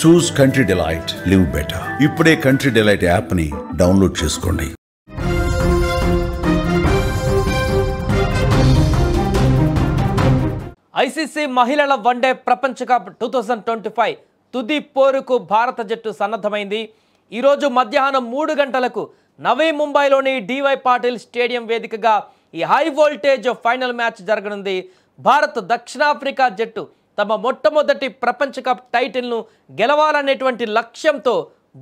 చూస్ country delight, live better. ఇప్పుడే country delight app ని download చేసుకోండి. ఐసీసీ మహిళల వన్డే ప్రపంచ కప్ 2025 తుది పోరుకు భారత జట్టు సన్నద్ధమైంది. ఈరోజు మధ్యాహ్నం 3 గంటలకు నవీ ముంబైలోని డివై పాటిల్ స్టేడియం వేదికగా ఈ హై వోల్టేజ్ ఫైనల్ మ్యాచ్ జరగనుంది. భారత్ దక్షిణాఫ్రికా జట్టు తమ మొట్టమొదటి ప్రపంచ కప్ టైటిల్ను గెలవాలనేటువంటి లక్ష్యంతో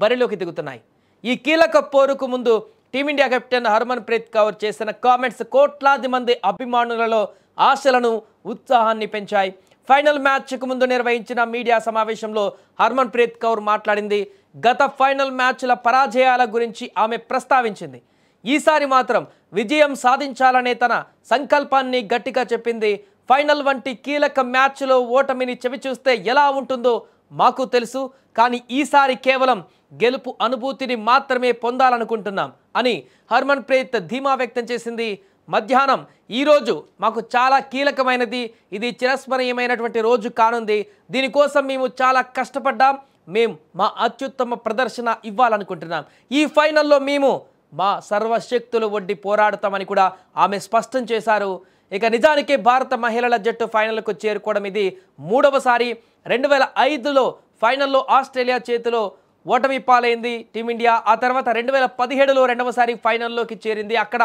బరిలోకి దిగుతున్నాయి. ఈ కీలక పోరుకు ముందు టీమిండియా కెప్టెన్ హర్మన్ ప్రీత్ కౌర్ చేసిన కామెంట్స్ కోట్లాది మంది అభిమానులలో ఆశలను, ఉత్సాహాన్ని పెంచాయి. ఫైనల్ మ్యాచ్కు ముందు నిర్వహించిన మీడియా సమావేశంలో హర్మన్ ప్రీత్ కౌర్ మాట్లాడింది. గత ఫైనల్ మ్యాచ్ల పరాజయాల గురించి ఆమె ప్రస్తావించింది. ఈసారి మాత్రం విజయం సాధించాలనే తన సంకల్పాన్ని గట్టిగా చెప్పింది. ఫైనల్ వంటి కీలక మ్యాచ్లో ఓటమిని చవిచూస్తే ఎలా ఉంటుందో మాకు తెలుసు, కానీ ఈసారి కేవలం గెలుపు అనుభూతిని మాత్రమే పొందాలనుకుంటున్నాం అని హర్మన్ ప్రీత్ ధీమా వ్యక్తం చేసింది. మధ్యాహ్నం ఈరోజు మాకు చాలా కీలకమైనది, ఇది చిరస్మరణీయమైనటువంటి రోజు కానుంది. దీనికోసం మేము చాలా కష్టపడ్డాం, మేము మా అత్యుత్తమ ప్రదర్శన ఇవ్వాలనుకుంటున్నాం. ఈ ఫైనల్లో మేము మా సర్వశక్తులు ఒడ్డి పోరాడతామని కూడా ఆమె స్పష్టం చేశారు. ఇక నిజానికి భారత మహిళల జట్టు ఫైనల్కు చేరుకోవడం ఇది మూడవసారి. 2005లో ఫైనల్లో ఆస్ట్రేలియా చేతిలో ఓటమి పాలైంది టీమిండియా. ఆ తర్వాత 2017లో రెండవసారి ఫైనల్లోకి చేరింది, అక్కడ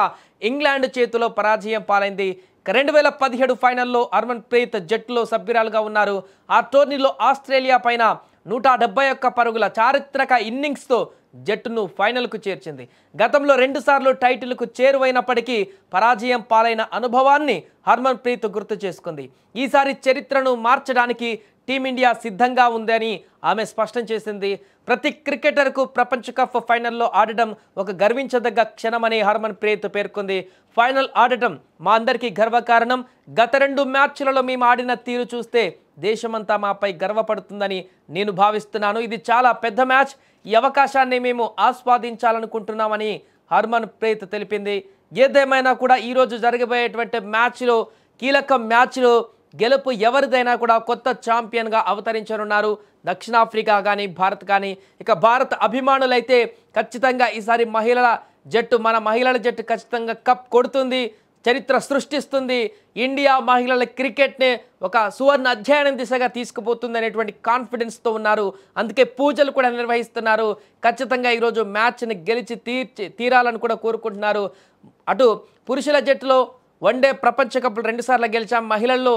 ఇంగ్లాండ్ చేతిలో పరాజయం పాలైంది. 2017 ఫైనల్లో హర్మన్ ప్రీత్ జట్టులో సభ్యురాలుగా ఉన్నారు. ఆ టోర్నీలో ఆస్ట్రేలియా పైన 171 పరుగుల చారిత్రక ఇన్నింగ్స్తో జట్టును ఫైనల్కు చేర్చింది. గతంలో 2 సార్లు టైటిల్కు చేరువైనప్పటికీ పరాజయం పాలైన అనుభవాన్ని హర్మన్ ప్రీత్ గుర్తు చేసుకుంది. ఈసారి చరిత్రను మార్చడానికి టీమిండియా సిద్ధంగా ఉందని ఆమె స్పష్టం చేసింది. ప్రతి క్రికెటర్కు ప్రపంచ కప్ ఫైనల్లో ఆడటం ఒక గర్వించదగ్గ క్షణమని హర్మన్ ప్రీత్ పేర్కొంది. ఫైనల్ ఆడటం మా అందరికీ గర్వకారణం. గత 2 మ్యాచ్లలో మేము ఆడిన తీరు చూస్తే దేశమంతా మాపై గర్వపడుతుందని నేను భావిస్తున్నాను. ఇది చాలా పెద్ద మ్యాచ్, ఈ అవకాశాన్ని మేము ఆస్వాదించాలనుకుంటున్నామని హర్మన్ ప్రీత్ తెలిపింది. ఏదేమైనా కూడా ఈరోజు జరగబోయేటువంటి మ్యాచ్లో, కీలక మ్యాచ్లో గెలుపు ఎవరిదైనా కూడా కొత్త ఛాంపియన్గా అవతరించనున్నారు దక్షిణాఫ్రికా కానీ భారత్ కానీ. ఇక భారత అభిమానులైతే ఖచ్చితంగా ఈసారి మన మహిళల జట్టు ఖచ్చితంగా కప్ కొడుతుంది, చరిత్ర సృష్టిస్తుంది, ఇండియా మహిళల క్రికెట్ని ఒక సువర్ణ అధ్యయనం దిశగా తీసుకుపోతుంది అనేటువంటి కాన్ఫిడెన్స్తో ఉన్నారు. అందుకే పూజలు కూడా నిర్వహిస్తున్నారు. ఖచ్చితంగా ఈరోజు మ్యాచ్ని గెలిచి తీరాలని కూడా కోరుకుంటున్నారు. అటు పురుషుల జట్టులో వన్డే ప్రపంచ కప్లు 2 సార్లు గెలిచాం, మహిళల్లో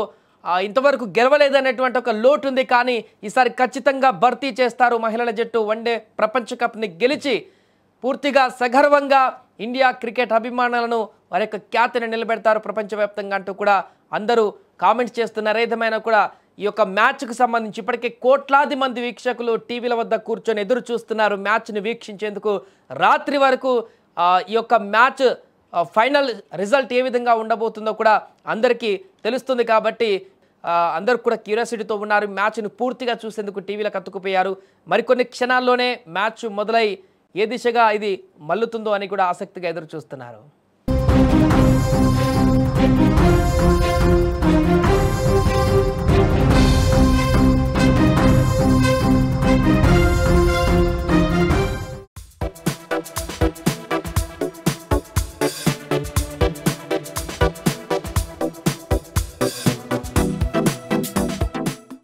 ఇంతవరకు గెలవలేదనేటువంటి ఒక లోటు ఉంది. కానీ ఈసారి ఖచ్చితంగా భర్తీ చేస్తారు మహిళల జట్టు. వన్డే ప్రపంచ కప్ని గెలిచి పూర్తిగా సగర్వంగా ఇండియా క్రికెట్ అభిమానులను వారి యొక్క ఖ్యాతిని నిలబెడతారు ప్రపంచవ్యాప్తంగా అంటూ కూడా అందరూ కామెంట్స్ చేస్తున్నారు. ఏదేమైనా కూడా ఈ యొక్క మ్యాచ్కు సంబంధించి ఇప్పటికే కోట్లాది మంది వీక్షకులు టీవీల వద్ద కూర్చొని ఎదురు చూస్తున్నారు మ్యాచ్ని వీక్షించేందుకు. రాత్రి వరకు ఈ యొక్క మ్యాచ్ ఫైనల్ రిజల్ట్ ఏ విధంగా ఉండబోతుందో కూడా అందరికీ తెలుస్తుంది. కాబట్టి అందరూ కూడా క్యూరియాసిటీతో ఉన్నారు. మ్యాచ్ను పూర్తిగా చూసేందుకు టీవీలకు అతుక్కుపోయారు. మరికొన్ని క్షణాల్లోనే మ్యాచ్ మొదలై ఏ దిశగా ఇది మల్లుతుందో అని కూడా ఆసక్తిగా ఎదురు చూస్తున్నారు.